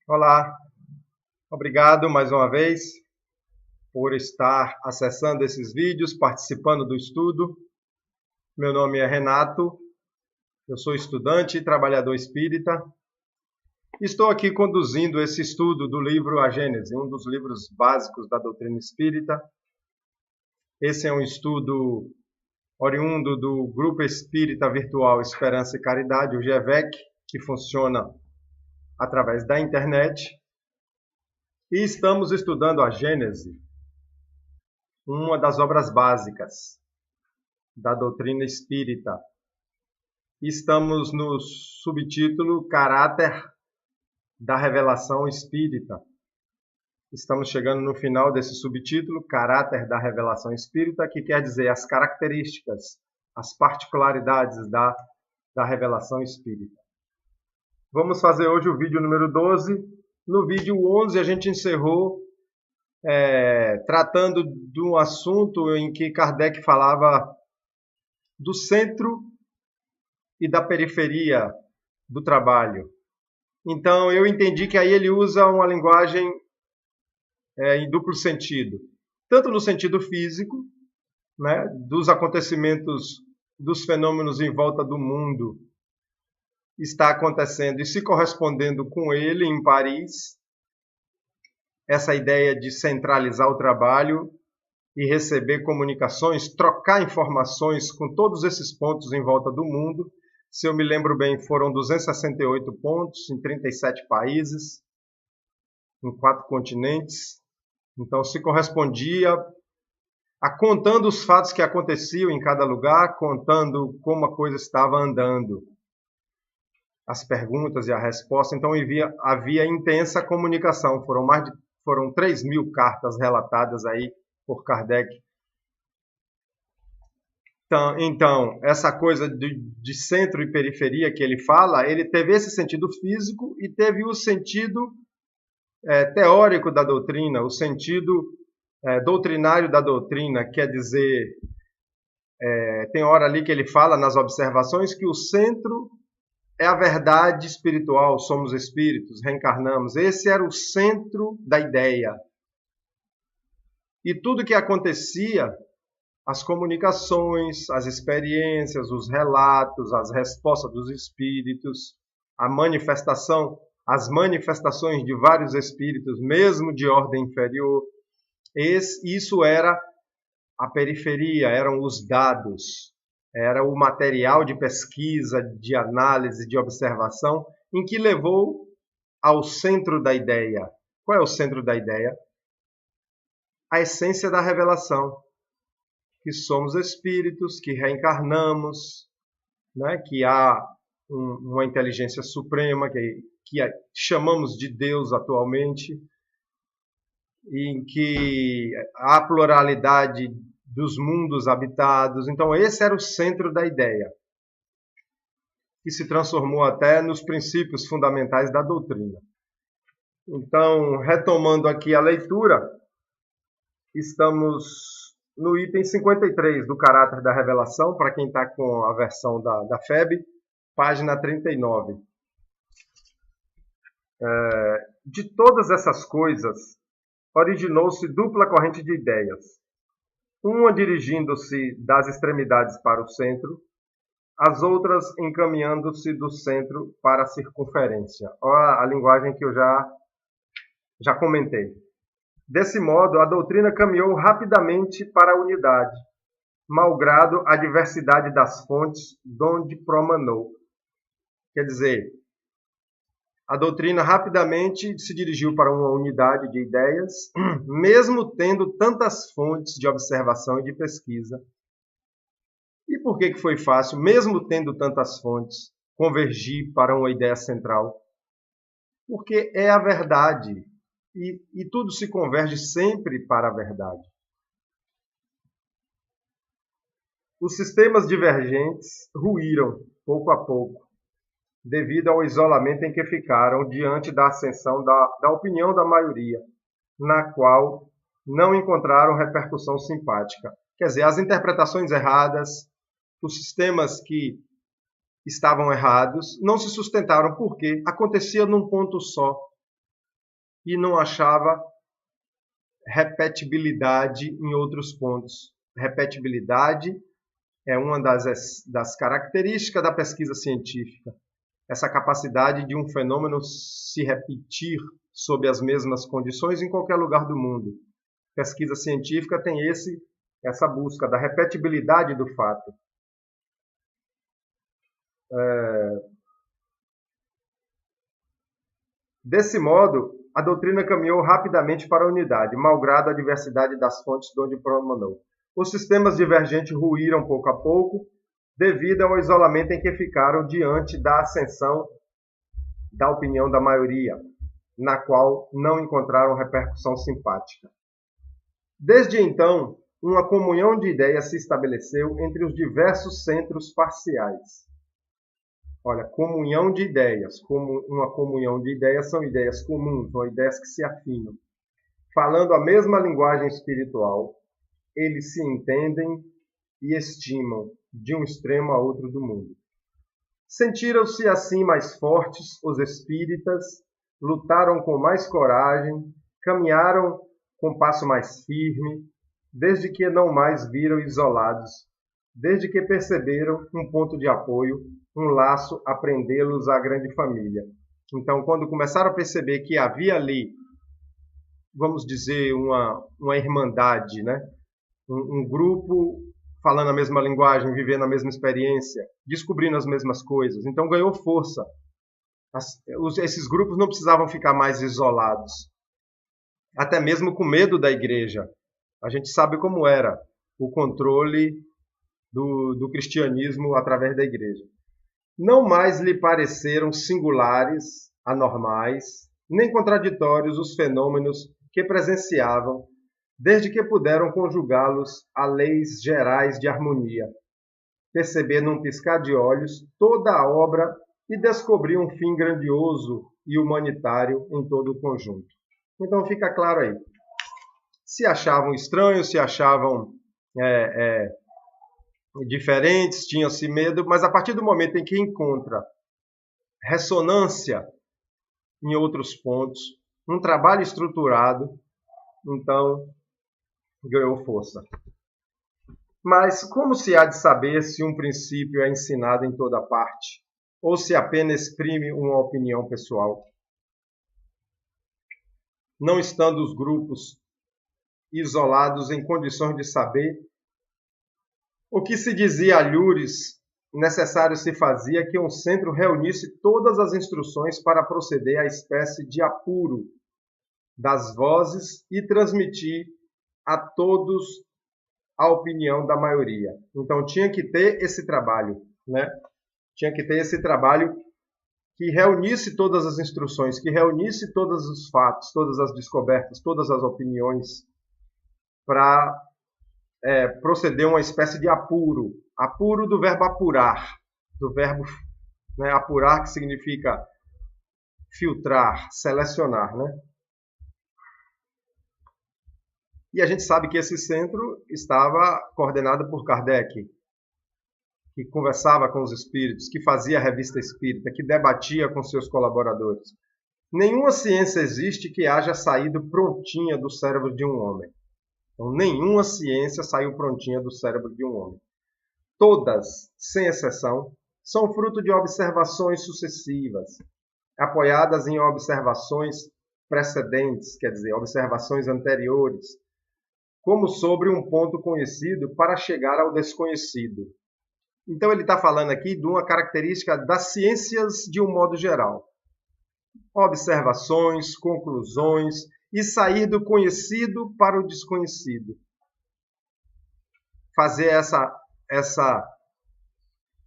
Olá, obrigado mais uma vez por estar acessando esses vídeos, participando do estudo. Meu nome é Renato, eu sou estudante e trabalhador espírita. Estou aqui conduzindo esse estudo do livro A Gênese, um dos livros básicos da doutrina espírita. Esse é um estudo oriundo do Grupo Espírita Virtual Esperança e Caridade, o GEVEC, que funciona através da internet. E estamos estudando a Gênese, uma das obras básicas da doutrina espírita. Estamos no subtítulo Caráter da Revelação Espírita. Estamos chegando no final desse subtítulo, Caráter da Revelação Espírita, que quer dizer as características, as particularidades da Revelação Espírita. Vamos fazer hoje o vídeo número 12. No vídeo 11 a gente encerrou tratando de um assunto em que Kardec falava do centro e da periferia do trabalho. Então, eu entendi que aí ele usa uma linguagem em duplo sentido. Tanto no sentido físico, né, dos acontecimentos, dos fenômenos em volta do mundo, está acontecendo e se correspondendo com ele em Paris, essa ideia de centralizar o trabalho e receber comunicações, trocar informações com todos esses pontos em volta do mundo. Se eu me lembro bem, foram 268 pontos em 37 países, em 4 continentes. Então, se correspondia contando os fatos que aconteciam em cada lugar, contando como a coisa estava andando, as perguntas e a resposta. Então, havia intensa comunicação. Foram 3.000 cartas relatadas aí por Kardec. Então, essa coisa de centro e periferia que ele fala, ele teve esse sentido físico e teve o sentido teórico da doutrina, o sentido doutrinário da doutrina, quer dizer, tem hora ali que ele fala nas observações que o centro é a verdade espiritual, somos espíritos, reencarnamos. Esse era o centro da ideia. E tudo que acontecia, as comunicações, as experiências, os relatos, as respostas dos espíritos, as manifestações de vários espíritos, mesmo de ordem inferior, isso era a periferia, eram os dados, era o material de pesquisa, de análise, de observação, em que levou ao centro da ideia. Qual é o centro da ideia? A essência da revelação, que somos espíritos, que reencarnamos, né? Que há uma inteligência suprema, que chamamos de Deus atualmente, em que há pluralidade dos mundos habitados. Então, esse era o centro da ideia, que se transformou até nos princípios fundamentais da doutrina. Então, retomando aqui a leitura, estamos no item 53 do Caráter da Revelação, para quem está com a versão da FEB, página 39. De todas essas coisas, originou-se dupla corrente de ideias, uma dirigindo-se das extremidades para o centro, as outras encaminhando-se do centro para a circunferência. Olha a linguagem que eu já comentei. Desse modo, a doutrina caminhou rapidamente para a unidade, malgrado a diversidade das fontes donde promanou. Quer dizer, a doutrina rapidamente se dirigiu para uma unidade de ideias, mesmo tendo tantas fontes de observação e de pesquisa. E por que foi fácil, mesmo tendo tantas fontes, convergir para uma ideia central? Porque é a verdade, e tudo se converge sempre para a verdade. Os sistemas divergentes ruíram, pouco a pouco, devido ao isolamento em que ficaram diante da ascensão da opinião da maioria, na qual não encontraram repercussão simpática. Quer dizer, as interpretações erradas, os sistemas que estavam errados, não se sustentaram porque acontecia num ponto só. e não achava repetibilidade em outros pontos. Repetibilidade é uma das características da pesquisa científica. Essa capacidade de um fenômeno se repetir sob as mesmas condições em qualquer lugar do mundo. Pesquisa científica tem essa busca da repetibilidade do fato. Desse modo, a doutrina caminhou rapidamente para a unidade, malgrado a diversidade das fontes de onde promanou. Os sistemas divergentes ruíram pouco a pouco, devido ao isolamento em que ficaram diante da ascensão da opinião da maioria, na qual não encontraram repercussão simpática. Desde então, uma comunhão de ideias se estabeleceu entre os diversos centros parciais. Olha, comunhão de ideias. Uma comunhão de ideias são ideias comuns, são ideias que se afinam. Falando a mesma linguagem espiritual, eles se entendem e estimam de um extremo a outro do mundo. Sentiram-se assim mais fortes os espíritas, lutaram com mais coragem, caminharam com passo mais firme, desde que não mais viram isolados, desde que perceberam um ponto de apoio, um laço a prendê-los à grande família. Então, quando começaram a perceber que havia ali, vamos dizer, uma irmandade, né? Um grupo falando a mesma linguagem, vivendo a mesma experiência, descobrindo as mesmas coisas. Então, ganhou força. Esses grupos não precisavam ficar mais isolados, até mesmo com medo da igreja. A gente sabe como era o controle do cristianismo através da igreja. Não mais lhe pareceram singulares, anormais, nem contraditórios os fenômenos que presenciavam, desde que puderam conjugá-los a leis gerais de harmonia, perceber num piscar de olhos toda a obra e descobrir um fim grandioso e humanitário em todo o conjunto. Então fica claro aí. Se achavam estranhos, se achavam diferentes, tinham-se medo, mas a partir do momento em que encontra ressonância em outros pontos, um trabalho estruturado, então ganhou força. Mas como se há de saber se um princípio é ensinado em toda parte, ou se apenas exprime uma opinião pessoal? Não estando os grupos isolados em condições de saber, o que se dizia a Lures, necessário se fazia que um centro reunisse todas as instruções para proceder à espécie de apuro das vozes e transmitir a todos a opinião da maioria. Então tinha que ter esse trabalho, né? Tinha que ter esse trabalho que reunisse todas as instruções, que reunisse todos os fatos, todas as descobertas, todas as opiniões, para proceder a uma espécie de apuro. Apuro do verbo apurar, do verbo apurar, que significa filtrar, selecionar, né? E a gente sabe que esse centro estava coordenado por Kardec, que conversava com os espíritos, que fazia a revista espírita, que debatia com seus colaboradores. Nenhuma ciência existe que haja saído prontinha do cérebro de um homem. Então, nenhuma ciência saiu prontinha do cérebro de um homem. Todas, sem exceção, são fruto de observações sucessivas, apoiadas em observações precedentes, quer dizer, observações anteriores, como sobre um ponto conhecido para chegar ao desconhecido. Então, ele está falando aqui de uma característica das ciências de um modo geral. Observações, conclusões e sair do conhecido para o desconhecido. Fazer essa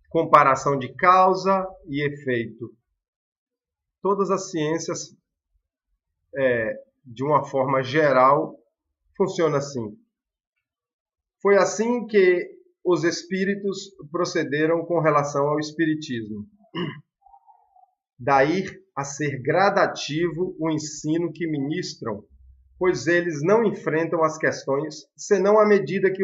comparação de causa e efeito. Todas as ciências, de uma forma geral, funcionam assim. Foi assim que os espíritos procederam com relação ao espiritismo. Daí a ser gradativo o ensino que ministram, pois eles não enfrentam as questões senão à medida que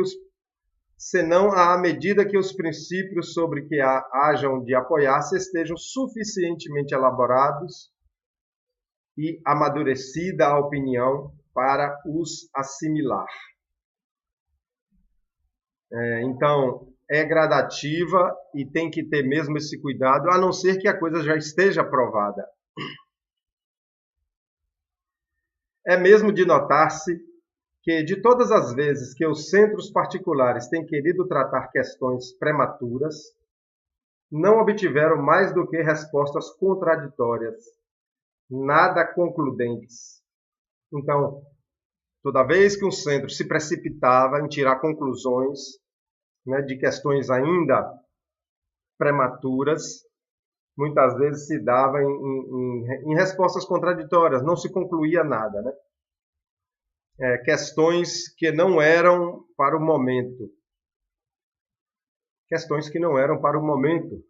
os princípios sobre que hajam de apoiar-se estejam suficientemente elaborados e amadurecida a opinião para os assimilar. Então, é gradativa e tem que ter mesmo esse cuidado, a não ser que a coisa já esteja provada. É mesmo de notar-se que, de todas as vezes que os centros particulares têm querido tratar questões prematuras, não obtiveram mais do que respostas contraditórias, nada concludentes. Então, toda vez que um centro se precipitava em tirar conclusões, né, de questões ainda prematuras, muitas vezes se dava em respostas contraditórias, não se concluía nada, né? Questões que não eram para o momento. Questões que não eram para o momento.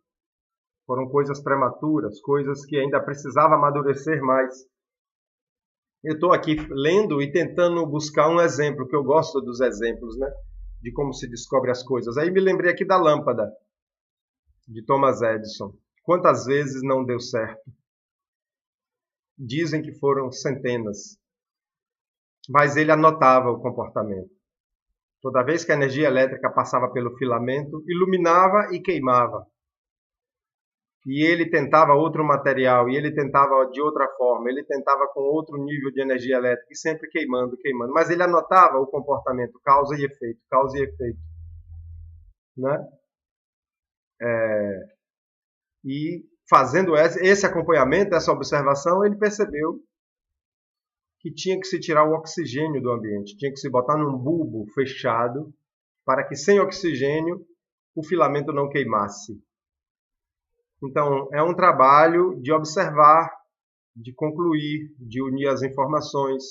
Foram coisas prematuras, coisas que ainda precisava amadurecer mais. Eu estou aqui lendo e tentando buscar um exemplo, que eu gosto dos exemplos, né? De como se descobre as coisas. Aí me lembrei aqui da lâmpada, de Thomas Edison. Quantas vezes não deu certo? Dizem que foram centenas. Mas ele anotava o comportamento. Toda vez que a energia elétrica passava pelo filamento, iluminava e queimava. E ele tentava outro material, e ele tentava de outra forma, ele tentava com outro nível de energia elétrica, e sempre queimando, queimando. Mas ele anotava o comportamento, causa e efeito, causa e efeito. Né? E fazendo esse acompanhamento, essa observação, ele percebeu que tinha que se tirar o oxigênio do ambiente, tinha que se botar num bulbo fechado, para que sem oxigênio o filamento não queimasse. Então, é um trabalho de observar, de concluir, de unir as informações.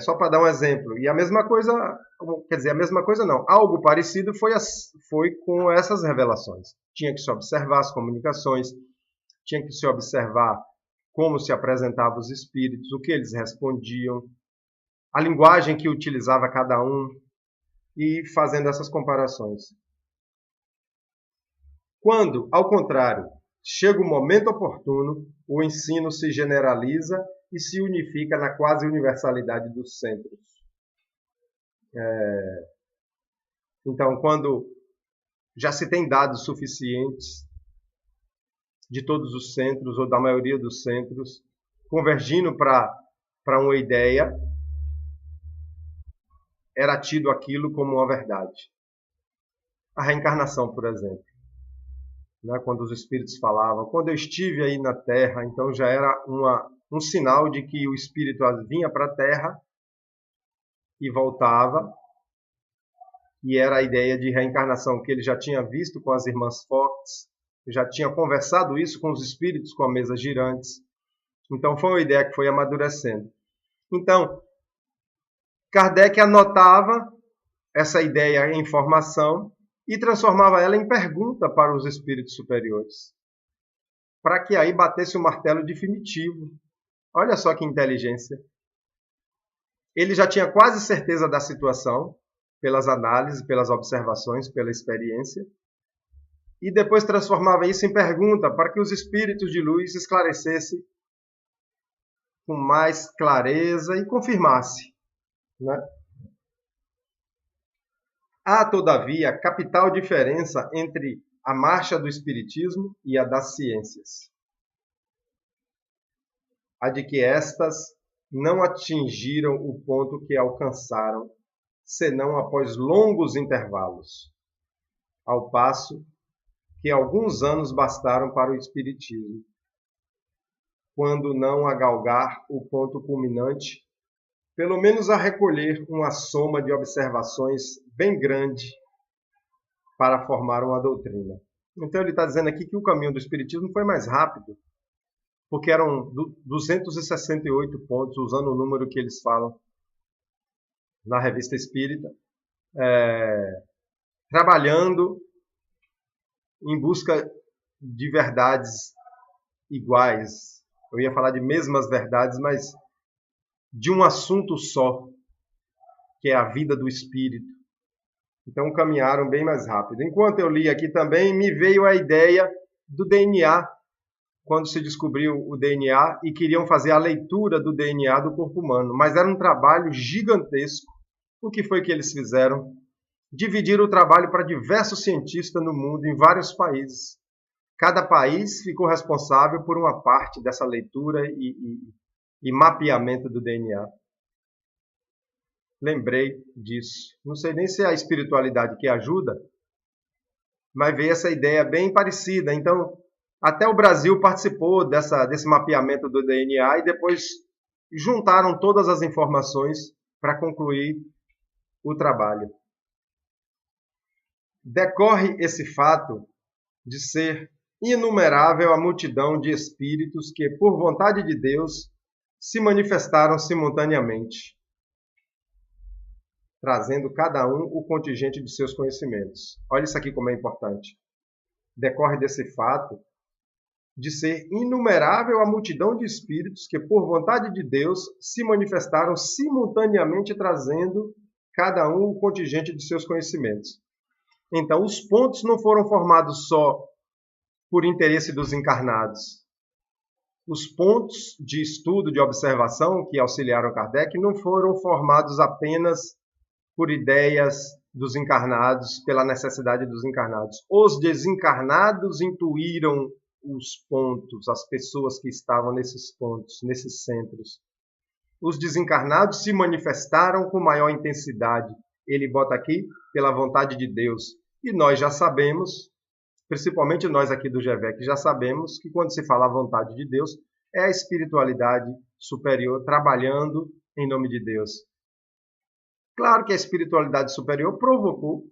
Só para dar um exemplo. E a mesma coisa, quer dizer, a mesma coisa não. Algo parecido foi com essas revelações. Tinha que se observar as comunicações, tinha que se observar como se apresentavam os espíritos, o que eles respondiam, a linguagem que utilizava cada um, e fazendo essas comparações. Quando, ao contrário, chega o momento oportuno, o ensino se generaliza e se unifica na quase universalidade dos centros. Então, quando já se tem dados suficientes de todos os centros, ou da maioria dos centros, convergindo para uma ideia, era tido aquilo como uma verdade. A reencarnação, por exemplo. Quando os espíritos falavam, quando eu estive aí na Terra, então já era um sinal de que o espírito vinha para a Terra e voltava, e era a ideia de reencarnação que ele já tinha visto com as irmãs Fox, já tinha conversado isso com os espíritos com a mesa girantes. Então foi uma ideia que foi amadurecendo. Então, Kardec anotava essa ideia em informação e transformava ela em pergunta para os espíritos superiores, para que aí batesse o martelo definitivo. Olha só que inteligência. Ele já tinha quase certeza da situação, pelas análises, pelas observações, pela experiência, e depois transformava isso em pergunta para que os espíritos de luz esclarecessem com mais clareza e confirmasse. Né? Há, todavia, capital diferença entre a marcha do espiritismo e a das ciências. A de que estas não atingiram o ponto que alcançaram, senão após longos intervalos, ao passo que alguns anos bastaram para o espiritismo, quando não a galgar o ponto culminante, pelo menos a recolher uma soma de observações bem grande para formar uma doutrina. Então ele está dizendo aqui que o caminho do espiritismo foi mais rápido, porque eram 268 pontos, usando o número que eles falam na Revista Espírita, trabalhando em busca de verdades iguais. Eu ia falar de mesmas verdades, mas de um assunto só, que é a vida do espírito. Então caminharam bem mais rápido. Enquanto eu li aqui também, me veio a ideia do DNA. quando se descobriu o DNA e queriam fazer a leitura do DNA do corpo humano. Mas era um trabalho gigantesco. O que foi que eles fizeram? Dividiram o trabalho para diversos cientistas no mundo, em vários países. Cada país ficou responsável por uma parte dessa leitura e mapeamento do DNA. Lembrei disso. Não sei nem se é a espiritualidade que ajuda, mas veio essa ideia bem parecida. Então, até o Brasil participou desse mapeamento do DNA e depois juntaram todas as informações para concluir o trabalho. Decorre esse fato de ser inumerável a multidão de espíritos que, por vontade de Deus, se manifestaram simultaneamente, trazendo cada um o contingente de seus conhecimentos. Olha isso aqui como é importante. Decorre desse fato de ser inumerável a multidão de espíritos que, por vontade de Deus, se manifestaram simultaneamente, trazendo cada um o contingente de seus conhecimentos. Então, os pontos não foram formados só por interesse dos encarnados. Os pontos de estudo, de observação que auxiliaram Kardec não foram formados apenas por ideias dos encarnados, pela necessidade dos encarnados. Os desencarnados intuíram os pontos, as pessoas que estavam nesses pontos, nesses centros. Os desencarnados se manifestaram com maior intensidade. Ele bota aqui, pela vontade de Deus. E nós já sabemos, principalmente nós aqui do GEVEC, já sabemos que quando se fala a vontade de Deus, é a espiritualidade superior trabalhando em nome de Deus. Claro que a espiritualidade superior provocou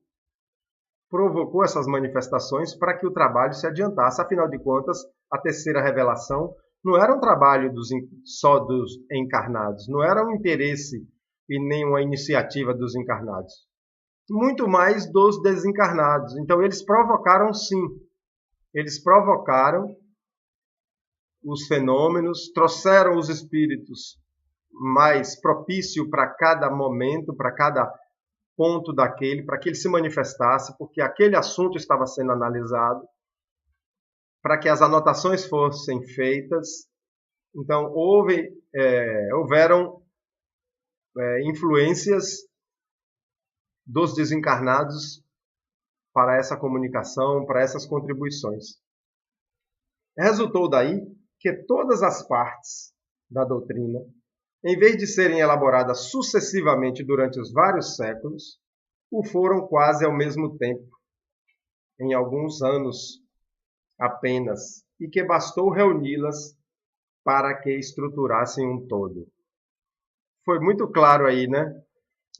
essas manifestações para que o trabalho se adiantasse. Afinal de contas, a terceira revelação não era um trabalho só dos encarnados, não era um interesse e nem uma iniciativa dos encarnados. Muito mais dos desencarnados. Então, eles provocaram sim. Eles provocaram os fenômenos, trouxeram os espíritos mais propício para cada momento, para cada ponto daquele, para que ele se manifestasse, porque aquele assunto estava sendo analisado, para que as anotações fossem feitas. Então, houveram influências dos desencarnados para essa comunicação, para essas contribuições. Resultou daí que todas as partes da doutrina, em vez de serem elaboradas sucessivamente durante os vários séculos, o foram quase ao mesmo tempo, em alguns anos apenas, e que bastou reuni-las para que estruturassem um todo. Foi muito claro aí, né?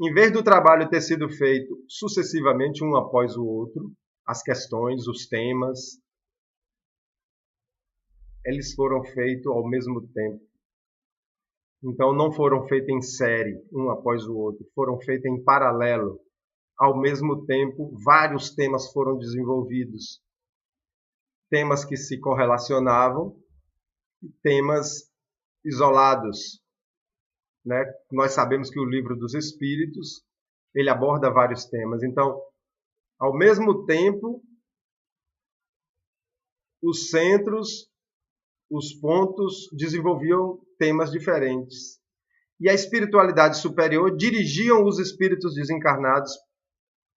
Em vez do trabalho ter sido feito sucessivamente, um após o outro, as questões, os temas, eles foram feitos ao mesmo tempo. Então, não foram feitos em série, um após o outro, foram feitos em paralelo. Ao mesmo tempo, vários temas foram desenvolvidos. Temas que se correlacionavam, temas isolados. Né? Nós sabemos que o Livro dos Espíritos, ele aborda vários temas. Então, ao mesmo tempo, os centros, os pontos desenvolviam temas diferentes. E a espiritualidade superior dirigiam os espíritos desencarnados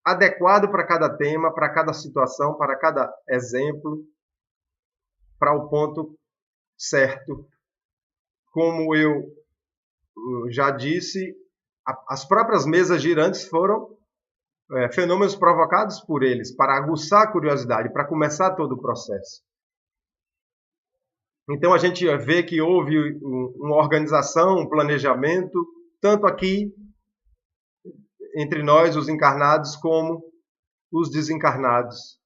adequado para cada tema, para cada situação, para cada exemplo, para o ponto certo. Como eu já disse, as próprias mesas girantes foram fenômenos provocados por eles, para aguçar a curiosidade, para começar todo o processo. Então a gente vê que houve uma organização, um planejamento, tanto aqui entre nós, os encarnados, como os desencarnados.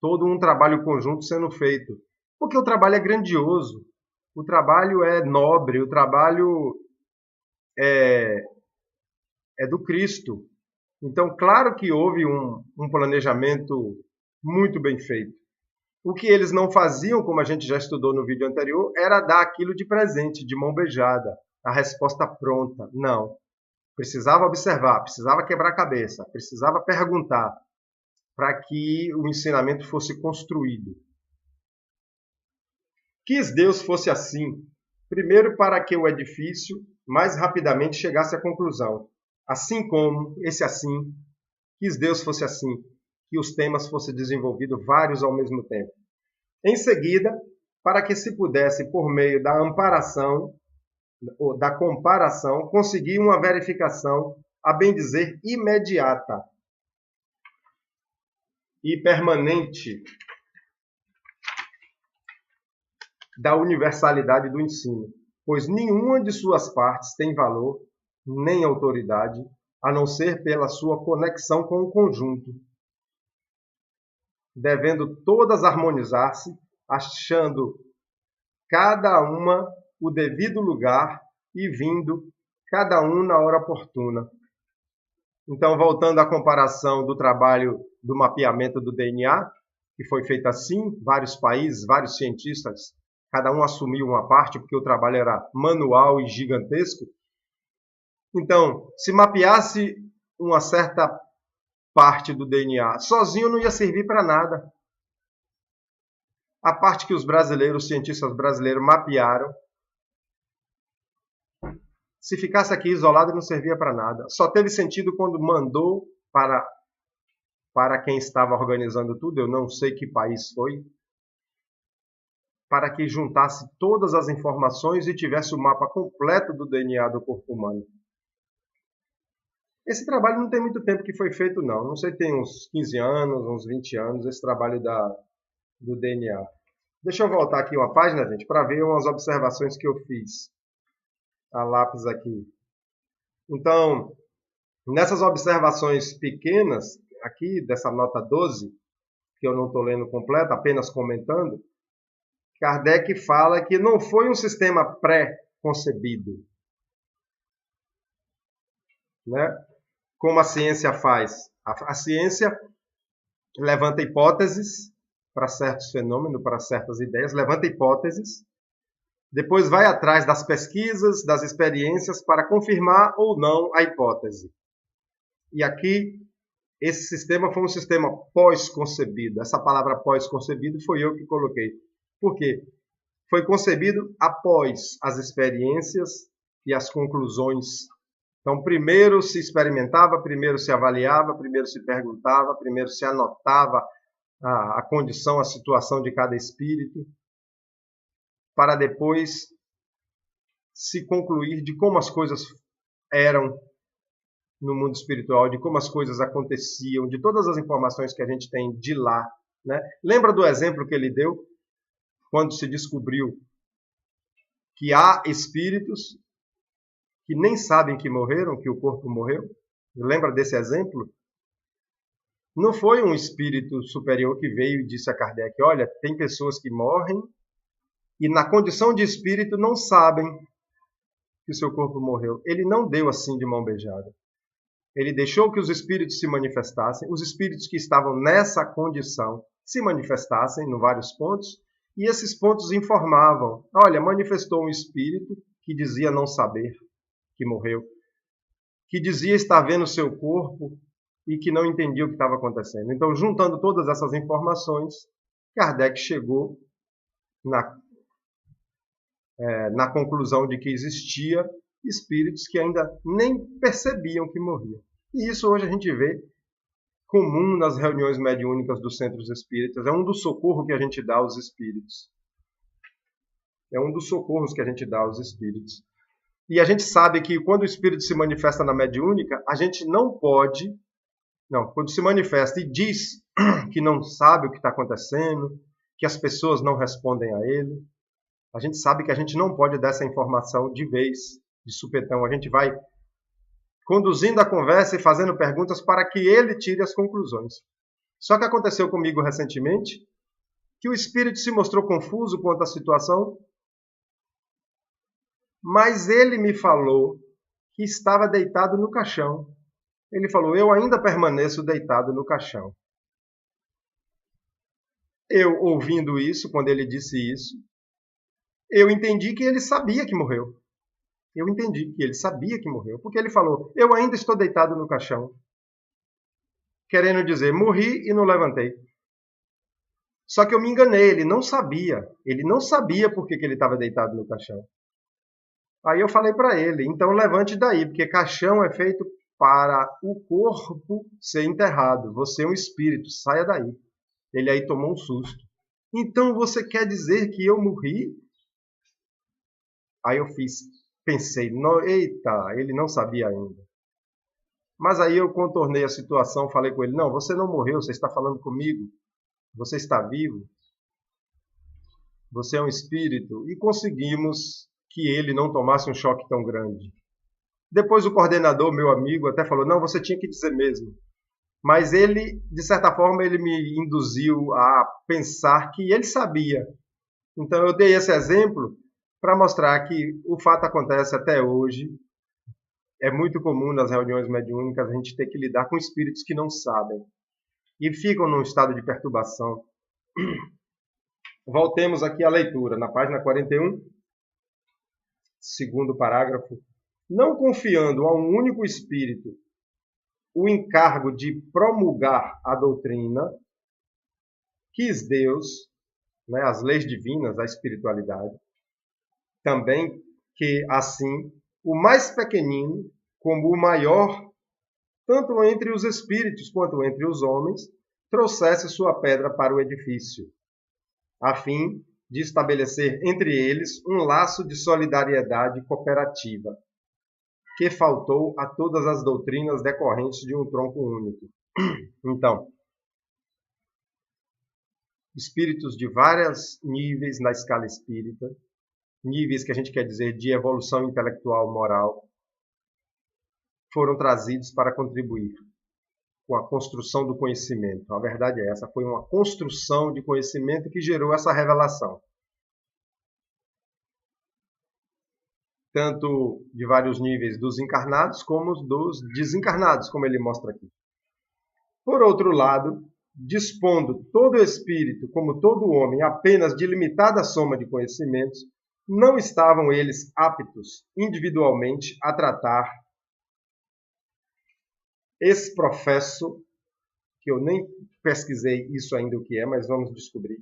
Todo um trabalho conjunto sendo feito. Porque o trabalho é grandioso, o trabalho é nobre, o trabalho é do Cristo. Então, claro que houve um planejamento muito bem feito. O que eles não faziam, como a gente já estudou no vídeo anterior, era dar aquilo de presente, de mão beijada, a resposta pronta. Não. Precisava observar, precisava quebrar a cabeça, precisava perguntar para que o ensinamento fosse construído. Quis Deus fosse assim, primeiro para que o edifício mais rapidamente chegasse à conclusão, assim como esse assim, quis Deus fosse assim, que os temas fossem desenvolvidos vários ao mesmo tempo. Em seguida, para que se pudesse, por meio da amparação, ou da comparação, conseguir uma verificação, a bem dizer, imediata e permanente da universalidade do ensino, pois nenhuma de suas partes tem valor nem autoridade, a não ser pela sua conexão com o conjunto, devendo todas harmonizar-se, achando cada uma o devido lugar e vindo cada um na hora oportuna. Então, voltando à comparação do trabalho do mapeamento do DNA, que foi feito assim, vários países, vários cientistas, cada um assumiu uma parte, porque o trabalho era manual e gigantesco. Então, se mapeasse uma certa parte do DNA, sozinho não ia servir para nada. A parte que os cientistas brasileiros mapearam, se ficasse aqui isolado não servia para nada. Só teve sentido quando mandou para quem estava organizando tudo, eu não sei que país foi, para que juntasse todas as informações e tivesse o mapa completo do DNA do corpo humano. Esse trabalho não tem muito tempo que foi feito, não. Não sei, tem uns 15 anos, uns 20 anos, esse trabalho do DNA. Deixa eu voltar aqui uma página, gente, para ver umas observações que eu fiz a lápis aqui. Então, nessas observações pequenas, aqui dessa nota 12, que eu não estou lendo completa, apenas comentando, Kardec fala que não foi um sistema pré-concebido, né? Como a ciência faz. A ciência levanta hipóteses para certos fenômenos, para certas ideias, levanta hipóteses, depois vai atrás das pesquisas, das experiências para confirmar ou não a hipótese. E aqui, esse sistema foi um sistema pós-concebido. Essa palavra pós-concebido foi eu que coloquei. Por quê? Foi concebido após as experiências e as conclusões. Então, primeiro se experimentava, primeiro se avaliava, primeiro se perguntava, primeiro se anotava a condição, a situação de cada espírito, para depois se concluir de como as coisas eram no mundo espiritual, de como as coisas aconteciam, de todas as informações que a gente tem de lá, né? Lembra do exemplo que ele deu quando se descobriu que há espíritos que nem sabem que morreram, que o corpo morreu? Lembra desse exemplo? Não foi um espírito superior que veio e disse a Kardec, olha, tem pessoas que morrem e na condição de espírito não sabem que o seu corpo morreu. Ele não deu assim de mão beijada. Ele deixou que os espíritos se manifestassem, os espíritos que estavam nessa condição se manifestassem em vários pontos, e esses pontos informavam, olha, manifestou um espírito que dizia não saber que morreu, que dizia estar vendo o seu corpo e que não entendia o que estava acontecendo. Então, juntando todas essas informações, Kardec chegou na conclusão de que existia espíritos que ainda nem percebiam que morriam. E isso hoje a gente vê comum nas reuniões mediúnicas dos centros espíritas. É um dos socorros que a gente dá aos espíritos. É um dos socorros que a gente dá aos espíritos. E a gente sabe que quando o espírito se manifesta na mediúnica, a gente não pode... Não, quando se manifesta e diz que não sabe o que está acontecendo, que as pessoas não respondem a ele, a gente sabe que a gente não pode dar essa informação de vez, de supetão. A gente vai conduzindo a conversa e fazendo perguntas para que ele tire as conclusões. Só que aconteceu comigo recentemente que o espírito se mostrou confuso quanto à situação, mas ele me falou que estava deitado no caixão. Ele falou, eu ainda permaneço deitado no caixão. Eu, ouvindo isso, quando ele disse isso, eu entendi que ele sabia que morreu. Eu entendi que ele sabia que morreu, porque ele falou, eu ainda estou deitado no caixão. Querendo dizer, morri e não levantei. Só que eu me enganei, ele não sabia. Ele não sabia por que ele estava deitado no caixão. Aí eu falei para ele, então levante daí, porque caixão é feito para o corpo ser enterrado. Você é um espírito, saia daí. Ele aí tomou um susto. Então você quer dizer que eu morri? Aí eu pensei, eita, ele não sabia ainda. Mas aí eu contornei a situação, falei com ele, não, você não morreu, você está falando comigo, você está vivo, você é um espírito, e conseguimos que ele não tomasse um choque tão grande. Depois o coordenador, meu amigo, até falou, não, você tinha que dizer mesmo. Mas ele, de certa forma, ele me induziu a pensar que ele sabia. Então eu dei esse exemplo para mostrar que o fato acontece até hoje. É muito comum nas reuniões mediúnicas a gente ter que lidar com espíritos que não sabem e ficam num estado de perturbação. Voltemos aqui à leitura, na página 41, segundo parágrafo. Não confiando a um único espírito o encargo de promulgar a doutrina, quis Deus, né, as leis divinas, a espiritualidade, também que, assim, o mais pequenino como o maior, tanto entre os espíritos quanto entre os homens, trouxesse sua pedra para o edifício, a fim de estabelecer entre eles um laço de solidariedade cooperativa, que faltou a todas as doutrinas decorrentes de um tronco único. Então, espíritos de vários níveis na escala espírita, níveis que a gente quer dizer de evolução intelectual, moral, foram trazidos para contribuir com a construção do conhecimento. A verdade é essa, foi uma construção de conhecimento que gerou essa revelação. Tanto de vários níveis dos encarnados como dos desencarnados, como ele mostra aqui. Por outro lado, dispondo todo espírito, como todo homem, apenas de limitada soma de conhecimentos, não estavam eles aptos individualmente a tratar esse professo, que eu nem pesquisei isso ainda o que é, mas vamos descobrir,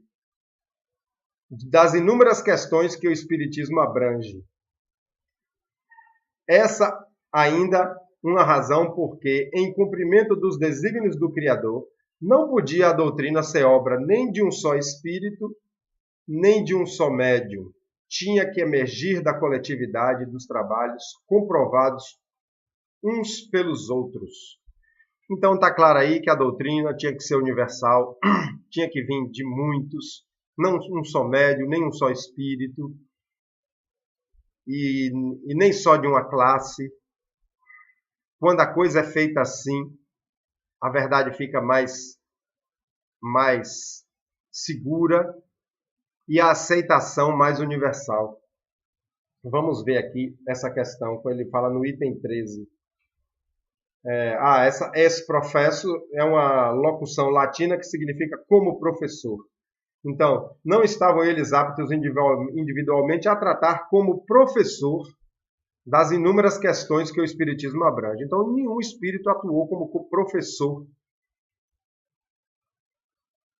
das inúmeras questões que o Espiritismo abrange. Essa ainda uma razão porque, em cumprimento dos desígnios do Criador, não podia a doutrina ser obra nem de um só espírito, nem de um só médium. Tinha que emergir da coletividade dos trabalhos comprovados uns pelos outros. Então está claro aí que a doutrina tinha que ser universal, tinha que vir de muitos, não um só médium, nem um só espírito, e nem só de uma classe. Quando a coisa é feita assim, a verdade fica mais segura e a aceitação mais universal. Vamos ver aqui essa questão, quando ele fala no item 13. Esse professo é uma locução latina que significa como professor. Então, não estavam eles aptos individualmente a tratar como professor das inúmeras questões que o Espiritismo abrange. Então, nenhum espírito atuou como professor,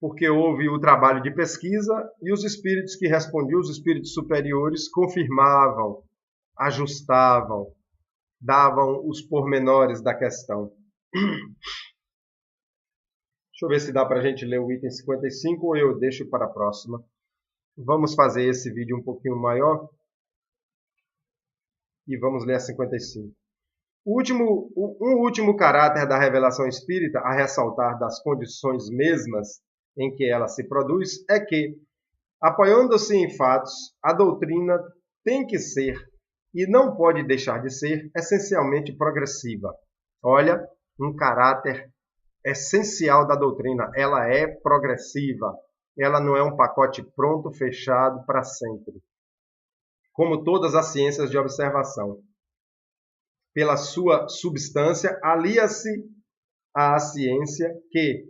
porque houve o trabalho de pesquisa e os espíritos que respondiam, os espíritos superiores, confirmavam, ajustavam, davam os pormenores da questão. Deixa eu ver se dá para a gente ler o item 55 ou eu deixo para a próxima. Vamos fazer esse vídeo um pouquinho maior e vamos ler a 55. Um último caráter da revelação espírita a ressaltar das condições mesmas em que ela se produz é que, apoiando-se em fatos, a doutrina tem que ser, e não pode deixar de ser, essencialmente progressiva. Olha, um caráter essencial da doutrina, ela é progressiva, ela não é um pacote pronto, fechado para sempre. Como todas as ciências de observação. Pela sua substância, alia-se à ciência que,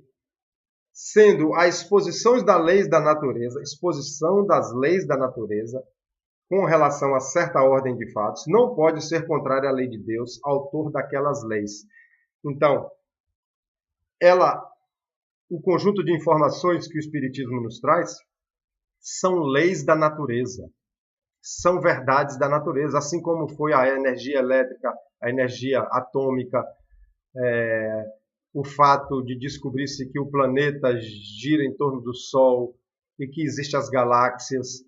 sendo a exposição das leis da natureza, com relação a certa ordem de fatos, não pode ser contrária à lei de Deus, autor daquelas leis. Então, ela o conjunto de informações que o Espiritismo nos traz são leis da natureza, são verdades da natureza, assim como foi a energia elétrica, a energia atômica, o fato de descobrir-se que o planeta gira em torno do Sol e que existem as galáxias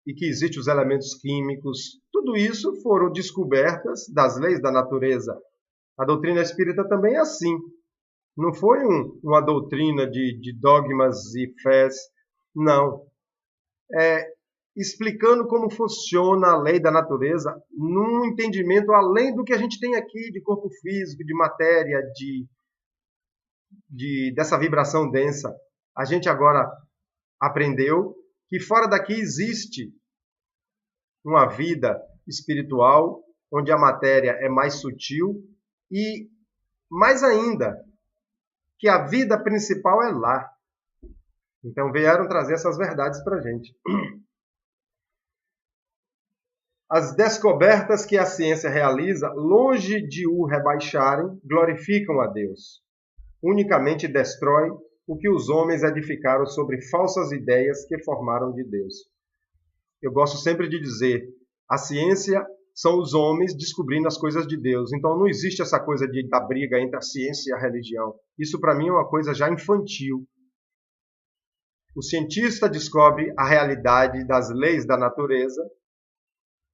e que existem os elementos químicos. Tudo isso foram descobertas das leis da natureza. A doutrina espírita também é assim. Não foi uma doutrina de dogmas e fés, não. Explicando como funciona a lei da natureza num entendimento além do que a gente tem aqui de corpo físico, de matéria, dessa vibração densa. A gente agora aprendeu que fora daqui existe uma vida espiritual, onde a matéria é mais sutil e, mais ainda, que a vida principal é lá. Então vieram trazer essas verdades para a gente. As descobertas que a ciência realiza, longe de o rebaixarem, glorificam a Deus. Unicamente destrói o que os homens edificaram sobre falsas ideias que formaram de Deus. Eu gosto sempre de dizer, a ciência são os homens descobrindo as coisas de Deus. Então não existe essa coisa da briga entre a ciência e a religião. Isso para mim é uma coisa já infantil. O cientista descobre a realidade das leis da natureza,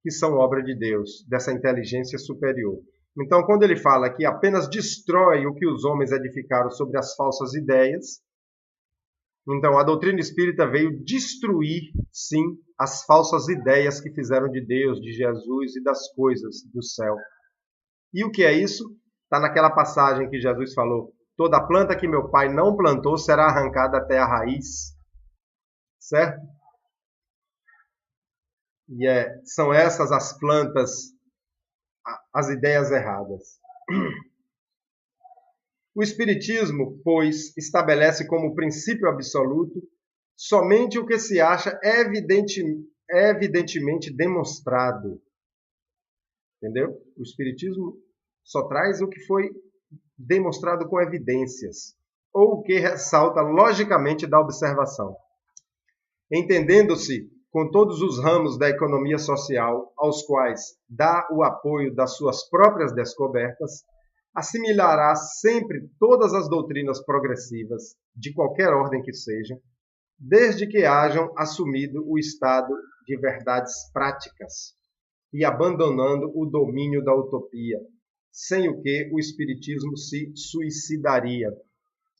que são obra de Deus, dessa inteligência superior. Então, quando ele fala que apenas destrói o que os homens edificaram sobre as falsas ideias, então a doutrina espírita veio destruir, sim, as falsas ideias que fizeram de Deus, de Jesus e das coisas do céu. E o que é isso? Está naquela passagem que Jesus falou, toda planta que meu pai não plantou será arrancada até a raiz. Certo? E são essas as plantas, as ideias erradas. O Espiritismo, pois, estabelece como princípio absoluto somente o que se acha evidentemente demonstrado. Entendeu? O Espiritismo só traz o que foi demonstrado com evidências, ou o que ressalta logicamente da observação. Entendendo-se com todos os ramos da economia social aos quais dá o apoio das suas próprias descobertas, assimilará sempre todas as doutrinas progressivas, de qualquer ordem que seja, desde que hajam assumido o estado de verdades práticas e abandonando o domínio da utopia, sem o que o Espiritismo se suicidaria.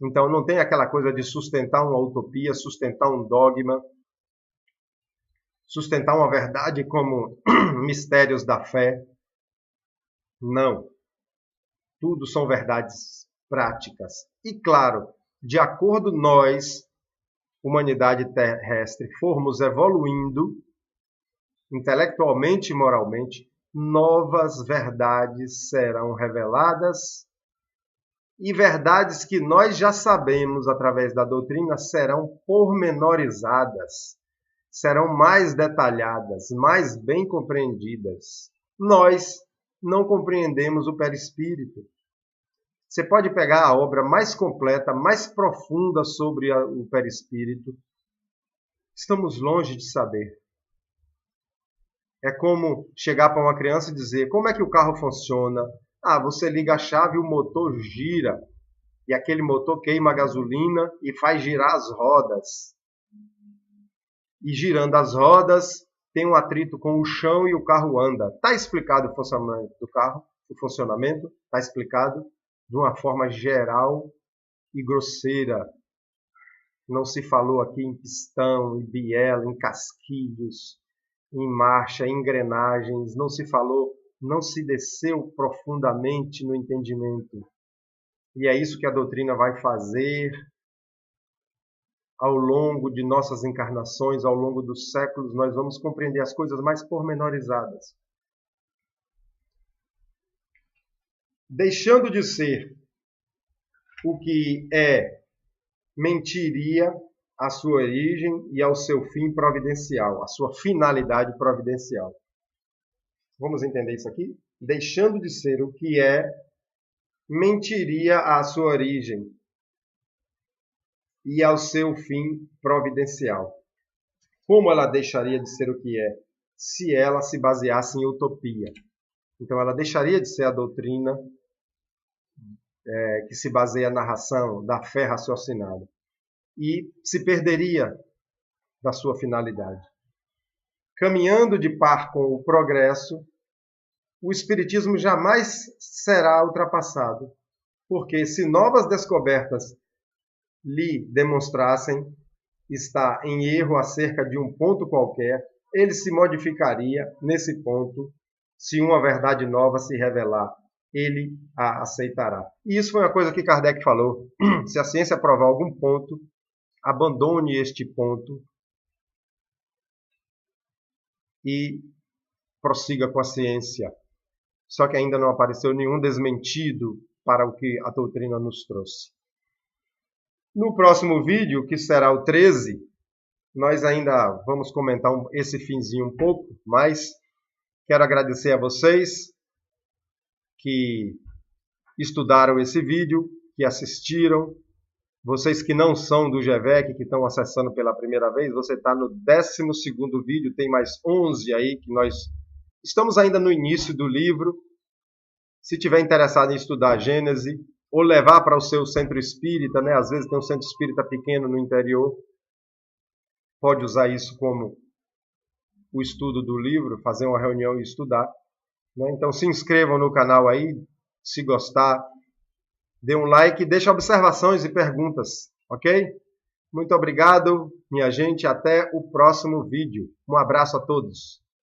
Então não tem aquela coisa de sustentar uma utopia, sustentar um dogma, sustentar uma verdade como mistérios da fé. Não. Tudo são verdades práticas. E, claro, de acordo nós, humanidade terrestre, formos evoluindo intelectualmente e moralmente, novas verdades serão reveladas e verdades que nós já sabemos através da doutrina serão pormenorizadas, serão mais detalhadas, mais bem compreendidas. Nós não compreendemos o perispírito. Você pode pegar a obra mais completa, mais profunda sobre o perispírito. Estamos longe de saber. É como chegar para uma criança e dizer, como é que o carro funciona? Ah, você liga a chave e o motor gira. E aquele motor queima a gasolina e faz girar as rodas. E girando as rodas, tem um atrito com o chão e o carro anda. Está explicado o funcionamento do carro? O funcionamento está explicado de uma forma geral e grosseira. Não se falou aqui em pistão, em biela, em casquilhos, em marcha, em engrenagens. Não se falou, não se desceu profundamente no entendimento. E é isso que a doutrina vai fazer ao longo de nossas encarnações, ao longo dos séculos, nós vamos compreender as coisas mais pormenorizadas. Deixando de ser o que mentiria à sua origem e ao seu fim providencial, à sua finalidade providencial. Vamos entender isso aqui? Deixando de ser o que mentiria à sua origem e ao seu fim providencial. Como ela deixaria de ser o que é se ela se baseasse em utopia? Então, ela deixaria de ser a doutrina que se baseia na razão, da fé raciocinada, e se perderia da sua finalidade. Caminhando de par com o progresso, o Espiritismo jamais será ultrapassado, porque se novas descobertas lhe demonstrassem estar em erro acerca de um ponto qualquer, ele se modificaria nesse ponto. Se uma verdade nova se revelar, ele a aceitará. E isso foi uma coisa que Kardec falou. Se a ciência provar algum ponto, abandone este ponto e prossiga com a ciência. Só que ainda não apareceu nenhum desmentido para o que a doutrina nos trouxe. No próximo vídeo, que será o 13, nós ainda vamos comentar esse finzinho um pouco, mas quero agradecer a vocês que estudaram esse vídeo, que assistiram. Vocês que não são do GEVEC, que estão acessando pela primeira vez, você está no 12º vídeo, tem mais 11 aí, que nós estamos ainda no início do livro. Se tiver interessado em estudar a Gênese, ou levar para o seu centro espírita, né? Às vezes tem um centro espírita pequeno no interior, pode usar isso como o estudo do livro, fazer uma reunião e estudar, né? Então se inscrevam no canal aí, se gostar, dê um like, deixe observações e perguntas, ok? Muito obrigado, minha gente, até o próximo vídeo. Um abraço a todos.